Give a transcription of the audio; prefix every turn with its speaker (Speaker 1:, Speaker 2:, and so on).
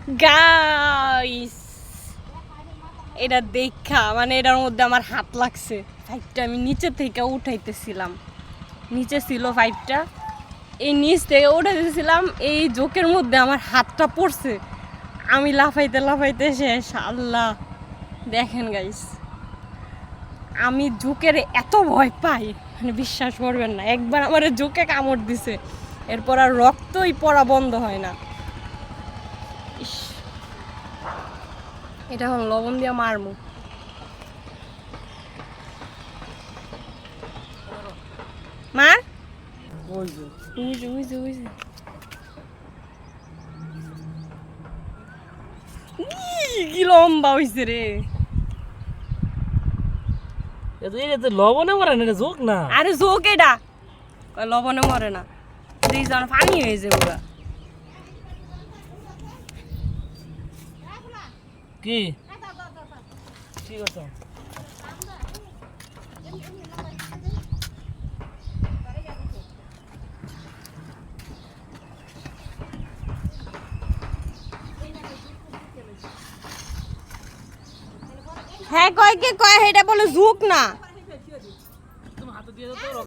Speaker 1: Guys এটা দেখা মানে এটার মধ্যে আমার হাত লাগছে। পাইপটা আমি নিচে থেকে উঠাইতেছিলাম, নিচে ছিল পাইপটা, এই নিচ থেকে উঠাইতেছিলাম, এই জোকের মধ্যে আমার হাতটা পড়ছে, আমি লাফাইতে লাফাইতে শেষ। আল্লাহ দেখেন গাইস, আমি জোকের এত ভয় পাই মানে বিশ্বাস করবেন না। একবার আমার জোকে কামড় দিছে, এরপর আর রক্তই পড়া বন্ধ হয় না। ইস, এটা এখন লবণ দিয়ে মারমু। মার কি লম্বা হইছে রে।
Speaker 2: এটা লবণে মরে না, এটা জোক না।
Speaker 1: আরে জোক এটা, লবণে মরে না, পানি হয়েছে পুরা।
Speaker 2: কি কি কথা?
Speaker 1: হ্যাঁ কয় কে কয়, এটা বলে জোক না।
Speaker 2: তুমি হাতে দিয়ে দাও তো।